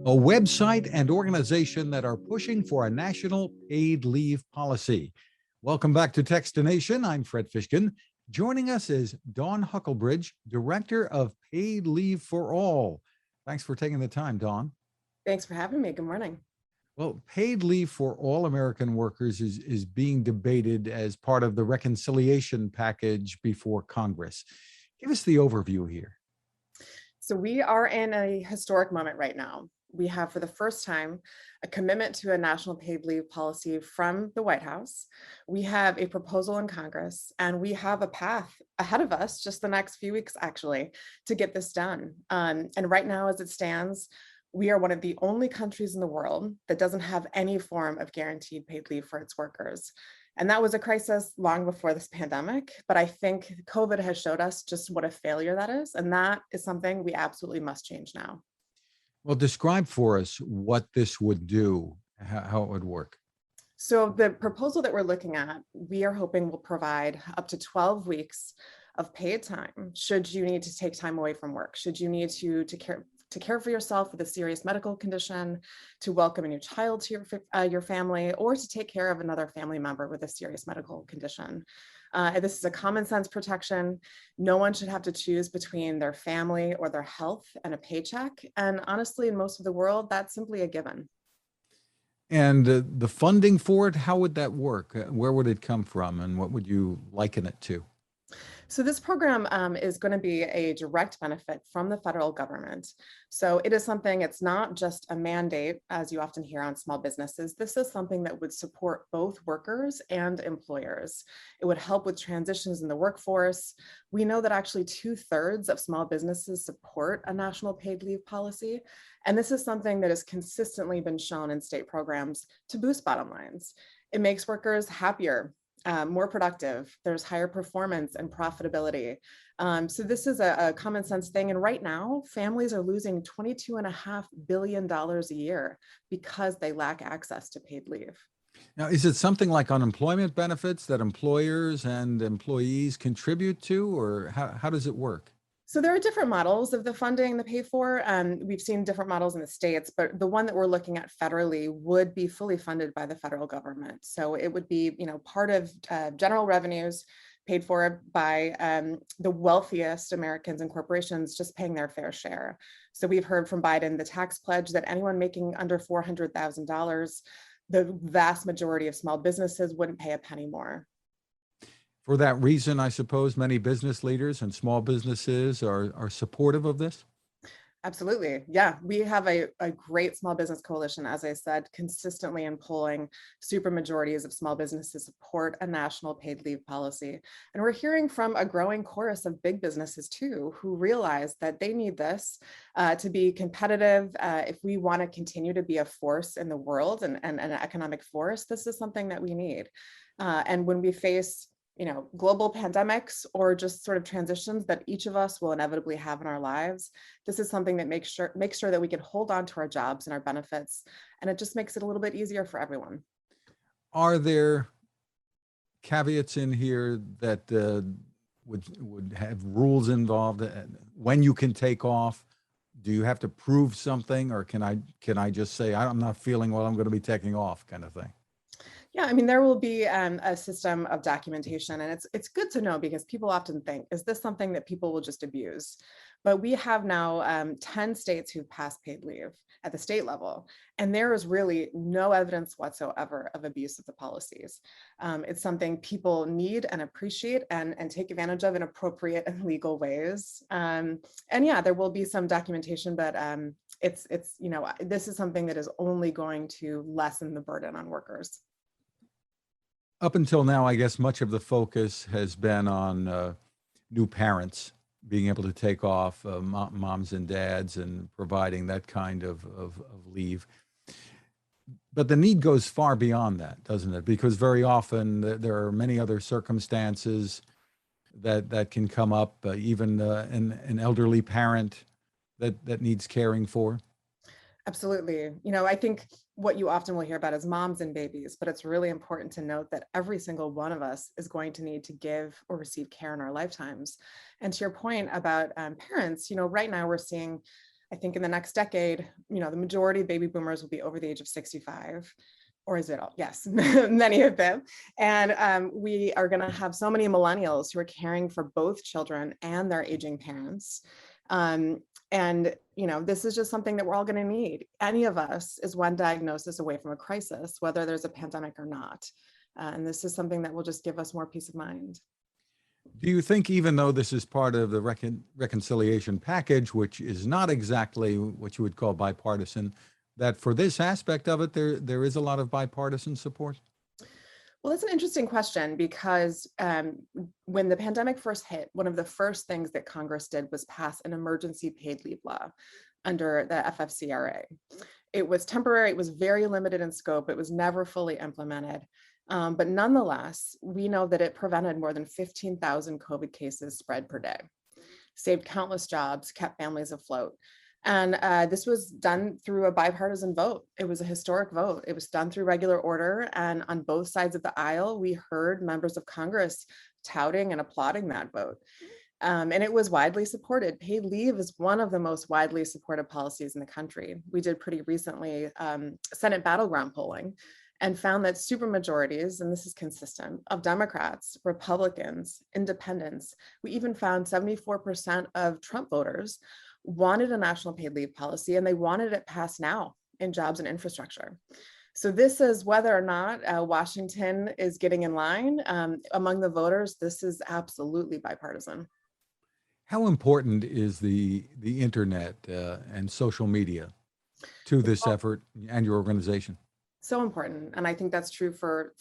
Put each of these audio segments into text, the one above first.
a website and organization that are pushing for a national paid leave policy. Welcome back to Techstination. I'm Fred Fishkin. Joining us is Dawn Huckelbridge, Director of Paid Leave for All. Thanks for taking the time, Dawn. Thanks for having me. Good morning. Well, paid leave for all American workers is being debated as part of the reconciliation package before Congress. Give us the overview here. So we are in a historic moment right now. We have, for the first time, a commitment to a national paid leave policy from the White House. We have a proposal in Congress, and we have a path ahead of us, just the next few weeks, actually, to get this done. And right now, as it stands, we are one of the only countries in the world that doesn't have any form of guaranteed paid leave for its workers. And that was a crisis long before this pandemic, but I think COVID has showed us just what a failure that is. And that is something we absolutely must change now. Well, describe for us what this would do, how it would work. So the proposal that we're looking at, we are hoping will provide up to 12 weeks of paid time should you need to take time away from work, should you need to care for yourself with a serious medical condition, to welcome a new child to your family, or to take care of another family member with a serious medical condition. This is a common sense protection. No one should have to choose between their family or their health and a paycheck. And honestly, in most of the world, that's simply a given. And the funding for it, how would that work? Where would it come from, and what would you liken it to? So this program is going to be a direct benefit from the federal government. So it is something, it's not just a mandate, as you often hear on small businesses. This is something that would support both workers and employers. It would help with transitions in the workforce. We know that actually 2/3 of small businesses support a national paid leave policy. And this is something that has consistently been shown in state programs to boost bottom lines. It makes workers happier, more productive. There's higher performance and profitability. So this is a common sense thing. And right now, families are losing $22.5 billion a year because they lack access to paid leave. Now, is it something like unemployment benefits that employers and employees contribute to, or how does it work? So there are different models of the funding, the pay for. We've seen different models in the states, but the one that we're looking at federally would be fully funded by the federal government. So it would be, part of general revenues paid for by the wealthiest Americans and corporations just paying their fair share. So we've heard from Biden the tax pledge that anyone making under $400,000, the vast majority of small businesses wouldn't pay a penny more. For that reason, I suppose many business leaders and small businesses are supportive of this. Absolutely. Yeah, we have a great small business coalition, as I said, consistently in polling, super majorities of small businesses support a national paid leave policy. And we're hearing from a growing chorus of big businesses too, who realize that they need this to be competitive. If we want to continue to be a force in the world and an economic force, this is something that we need. And when we face global pandemics or just sort of transitions that each of us will inevitably have in our lives, this is something that makes sure that we can hold on to our jobs and our benefits, and it just makes it a little bit easier for everyone. Are there caveats in here that would have rules involved? When you can take off? Do you have to prove something, or can I just say I'm not feeling well, I'm going to be taking off, kind of thing? Yeah, I mean, there will be a system of documentation, and it's good to know because people often think, is this something that people will just abuse? But we have now 10 states who've passed paid leave at the state level, and there is really no evidence whatsoever of abuse of the policies. It's something people need and appreciate and take advantage of in appropriate and legal ways. And yeah, there will be some documentation, but this is something that is only going to lessen the burden on workers. Up until now, I guess much of the focus has been on new parents being able to take off, moms and dads, and providing that kind of leave. But the need goes far beyond that, doesn't it? Because very often there are many other circumstances that can come up, even an elderly parent that needs caring for. Absolutely. I think what you often will hear about is moms and babies, but it's really important to note that every single one of us is going to need to give or receive care in our lifetimes. And to your point about parents, right now we're seeing I think in the next decade, the majority of baby boomers will be over the age of 65. Or is it all? Yes, many of them. And we are going to have so many millennials who are caring for both children and their aging parents. And this is just something that we're all going to need. Any of us is one diagnosis away from a crisis, whether there's a pandemic or not. And this is something that will just give us more peace of mind. Do you think, even though this is part of the reconciliation package, which is not exactly what you would call bipartisan, that for this aspect of it, there is a lot of bipartisan support? Well, that's an interesting question because when the pandemic first hit, one of the first things that Congress did was pass an emergency paid leave law under the FFCRA. It was temporary, it was very limited in scope, it was never fully implemented. But nonetheless, we know that it prevented more than 15,000 COVID cases spread per day, saved countless jobs, kept families afloat. And this was done through a bipartisan vote. It was a historic vote. It was done through regular order. And on both sides of the aisle, we heard members of Congress touting and applauding that vote. And it was widely supported. Paid leave is one of the most widely supported policies in the country. We did pretty recently Senate battleground polling and found that supermajorities, and this is consistent, of Democrats, Republicans, independents, we even found 74% of Trump voters wanted a national paid leave policy, and they wanted it passed now in jobs and infrastructure. So this is whether or not Washington is getting in line among the voters. This is absolutely bipartisan. How important is the internet and social media to this effort and your organization? So important. And I think that's true for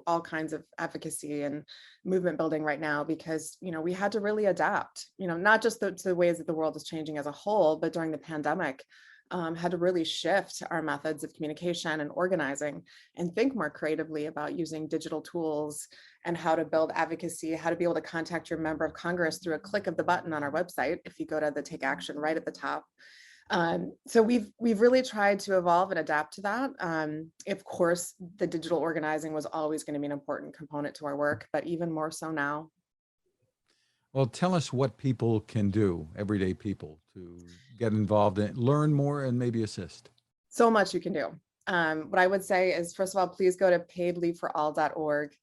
all kinds of advocacy and movement building right now, because, we had to really adapt, not just to the ways that the world is changing as a whole, but during the pandemic, had to really shift our methods of communication and organizing and think more creatively about using digital tools and how to build advocacy, how to be able to contact your member of Congress through a click of the button on our website. If you go to the Take Action right at the top. So we've really tried to evolve and adapt to that. Of course, the digital organizing was always going to be an important component to our work, but even more so now. Well, tell us what people can do, everyday people, to get involved and learn more and maybe assist. So much you can do. What I would say is, first of all, please go to paidleaveforall.org.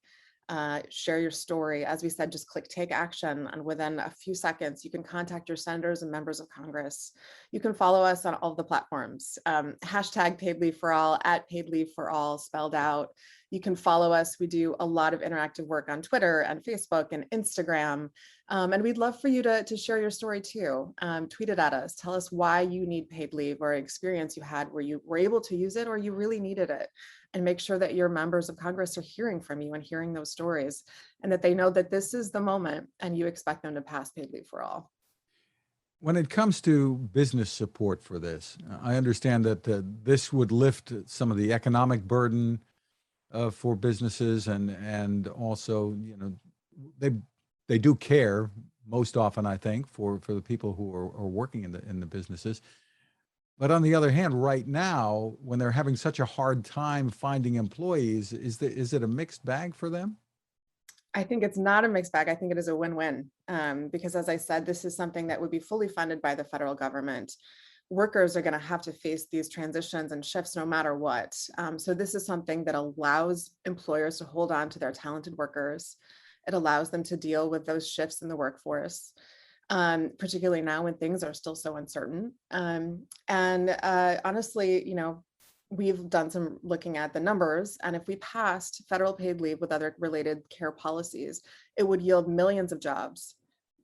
Share your story. As we said, just click Take Action, and within a few seconds, you can contact your senators and members of Congress. You can follow us on all of the platforms. Hashtag Paid Leave for All, at Paid Leave for All, spelled out. You can follow us. We do a lot of interactive work on Twitter and Facebook and Instagram. And we'd love for you to share your story too. Tweet it at us. Tell us why you need paid leave or experience you had where you were able to use it or you really needed it. And make sure that your members of Congress are hearing from you and hearing those stories, and that they know that this is the moment and you expect them to pass paid leave for all. When it comes to business support for this, I understand that this would lift some of the economic burden for businesses, and also, they do care most often, I think, for the people who are working in the businesses. But on the other hand, right now, when they're having such a hard time finding employees, is it a mixed bag for them? I think it's not a mixed bag. I think it is a win-win, because, as I said, this is something that would be fully funded by the federal government. Workers are going to have to face these transitions and shifts no matter what. So this is something that allows employers to hold on to their talented workers. It allows them to deal with those shifts in the workforce, particularly now when things are still so uncertain. Honestly, we've done some looking at the numbers, and if we passed federal paid leave with other related care policies, it would yield millions of jobs,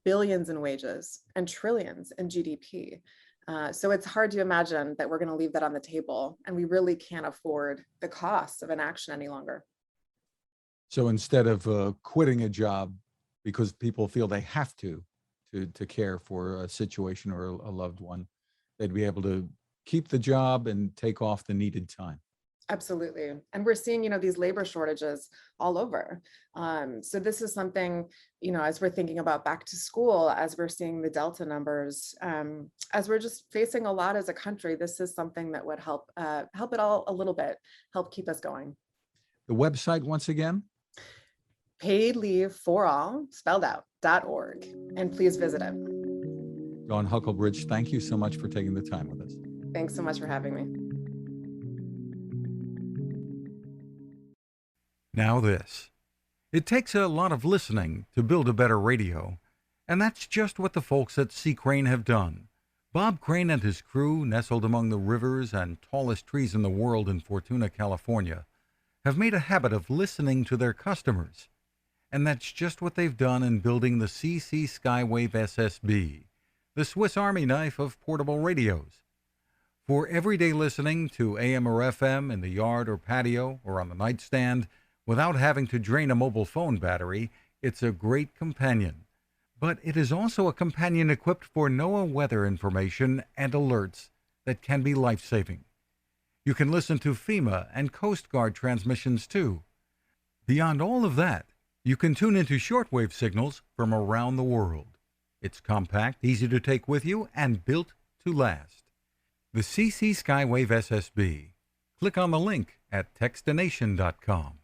billions in wages, and trillions in GDP. So it's hard to imagine that we're going to leave that on the table, and we really can't afford the costs of inaction any longer. So instead of quitting a job because people feel they have to care for a situation or a loved one, they'd be able to keep the job and take off the needed time. Absolutely. And we're seeing, these labor shortages all over. So this is something, as we're thinking about back to school, as we're seeing the Delta numbers, as we're just facing a lot as a country, this is something that would help it all a little bit, help keep us going. The website, once again? Paid Leave for All, spelled out, .org. And please visit it. Dawn Huckelbridge, thank you so much for taking the time with us. Thanks so much for having me. Now this. It takes a lot of listening to build a better radio, and that's just what the folks at C. Crane have done. Bob Crane and his crew, nestled among the rivers and tallest trees in the world in Fortuna, California, have made a habit of listening to their customers. And that's just what they've done in building the CC Skywave SSB, the Swiss Army knife of portable radios. For everyday listening to AM or FM in the yard or patio or on the nightstand, without having to drain a mobile phone battery, it's a great companion. But it is also a companion equipped for NOAA weather information and alerts that can be life-saving. You can listen to FEMA and Coast Guard transmissions too. Beyond all of that, you can tune into shortwave signals from around the world. It's compact, easy to take with you, and built to last. The CC Skywave SSB. Click on the link at Techstination.com.